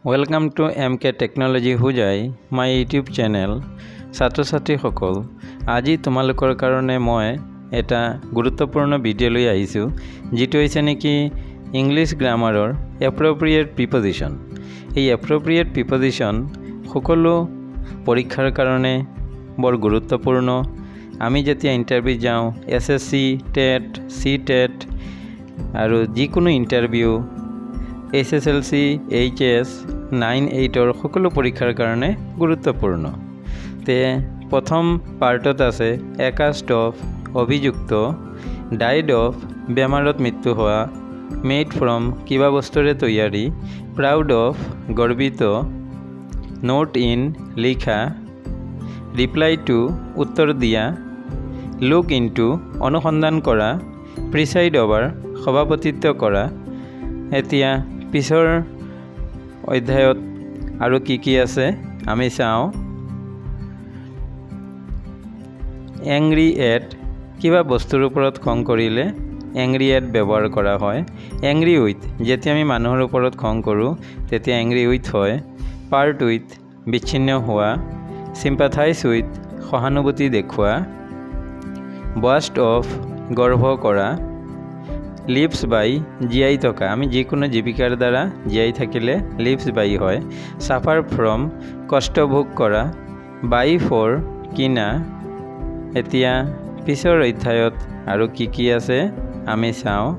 Welcome to MK Technology Hujai, my YouTube channel. ছাত্ৰ-ছাত্ৰী সকল, আজি তোমালোকৰ কাৰণে মই এটা গুৰুত্বপূৰ্ণ ভিডিঅ' লৈ আহিছো, যেটো হৈছে নেকি ইংলিছ গ্ৰামাৰৰ এপ্ৰপ্ৰিয়েট প্ৰিপজিশন। এই এপ্ৰপ্ৰিয়েট প্ৰিপজিশন সকলো পৰীক্ষাৰ কাৰণে বৰ গুৰুত্বপূৰ্ণ। আমি যেতিয়া ইন্টাৰভিউ যাওঁ, SSC, TET, CTET আৰু যিকোনো ইন্টাৰভিউ SSLC, HS, 9, 8 সকলো পৰীক্ষাৰ কাৰণে গুৰুত্বপূৰ্ণ। তে প্ৰথম পাৰ্টত আছে একাষ্ট অফ অভিযুক্ত, ডাইড অফ বেমাৰত মৃত্যু হোৱা, মেড ফ্ৰম কিবা বস্তুৰে তৈয়াৰী, প্ৰাউড অফ গৰ্বিত, নোট ইন লিখা, ৰিপ্লাই টু উত্তৰ দিয়া, লুক ইনটু অনুসন্ধান কৰা, প্ৰিচাইড অভাৰ সভাপতিত্ব কৰা। এতিয়া পিছৰ অধ্যায়ত আৰু কি আছে আমি চাওঁ। এংগ্ৰি এট কিবা বস্তুৰ ওপৰত খং কৰিলে এংগ্ৰি এট ব্যৱহাৰ কৰা হয়। এংগ্ৰি উইথ যেতিয়া আমি মানুহৰ ওপৰত খং কৰোঁ তেতিয়া এংগ্ৰি উইথ হয়। পাৰ্ট উইথ বিচ্ছিন্ন হোৱা, চিম্পাথাইজ উইথ সহানুভূতি দেখুওৱা, বাষ্ট অফ গৰ্ভ কৰা, লিভছ বাই জীয়াই থকা, আমি যিকোনো জীৱিকাৰ দ্বাৰা জীয়াই থাকিলে লিভছ বাই হয়। সাফাৰ ফ্ৰম কষ্ট ভোগ কৰা, বাই ফৰ কিনা। এতিয়া পিছৰ অধ্যায়ত আৰু কি আছে আমি চাওঁ।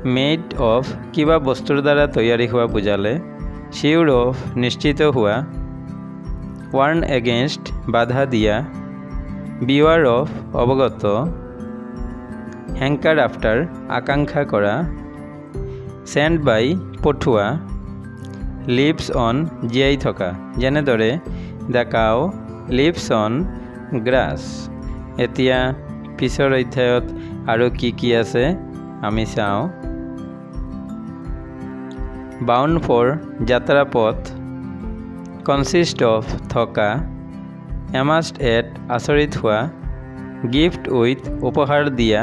মেড অফ কিবা বস্তুৰ দ্বাৰা তৈয়াৰী হোৱা বুজালে, চিউৰ অফ নিশ্চিত হোৱা, ৱাৰ্ণ এগেইনষ্ট বাধা দিয়া, বিৱাৰ অফ অৱগত, হেংকাৰ আফটাৰ আকাংক্ষা কৰা, চেণ্ড বাই পঠোৱা, লিভছ অন জীয়াই থকা, যেনেদৰে the cow leaves on grass. এতিয়া পিছৰ অধ্যায়ত আৰু কি আছে আমি চাওঁ। বাউণ্ড ফৰ যাত্ৰা পথ, কনচিষ্ট অফ থকা, এমাষ্ট এট আচৰিত হোৱা, গিফ্ট উইথ উপহাৰ দিয়া,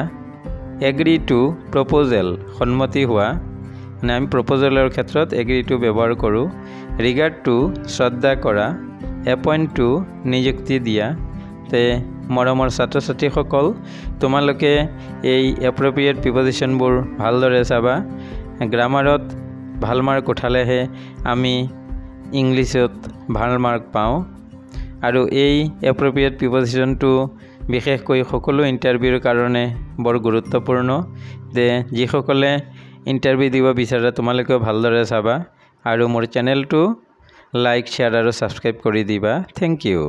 এগ্ৰি টু প্ৰপ'জেল সন্মতি হোৱা, মানে আমি প্ৰপ'জেলৰ ক্ষেত্ৰত এগ্ৰি টু ব্যৱহাৰ কৰোঁ। ৰিগাৰ্ড টু শ্ৰদ্ধা কৰা, এপইণ্ট টু নিযুক্তি দিয়া। তে মৰমৰ ছাত্ৰ ছাত্ৰীসকল, তোমালোকে এই এপ্ৰপ্ৰিয়েট প্ৰিপজিশ্যনবোৰ ভালদৰে চাবা। গ্ৰামাৰত ভাল মাৰ্ক উঠালেহে আমি ইংলিছত ভাল মাৰ্ক পাওঁ। আৰু এই এপ্ৰপ্ৰিয়েট প্ৰিপজিশ্যনটো বিশেষকৈ সকলো ইণ্টাৰভিউৰ কাৰণে বৰ গুৰুত্বপূৰ্ণ। যে যিসকলে ইণ্টাৰভিউ দিব বিচাৰে তোমালোকেও ভালদৰে চাবা আৰু মোৰ চেনেলটো লাইক, শ্বেয়াৰ আৰু ছাবস্ক্ৰাইব কৰি দিবা। Thank U.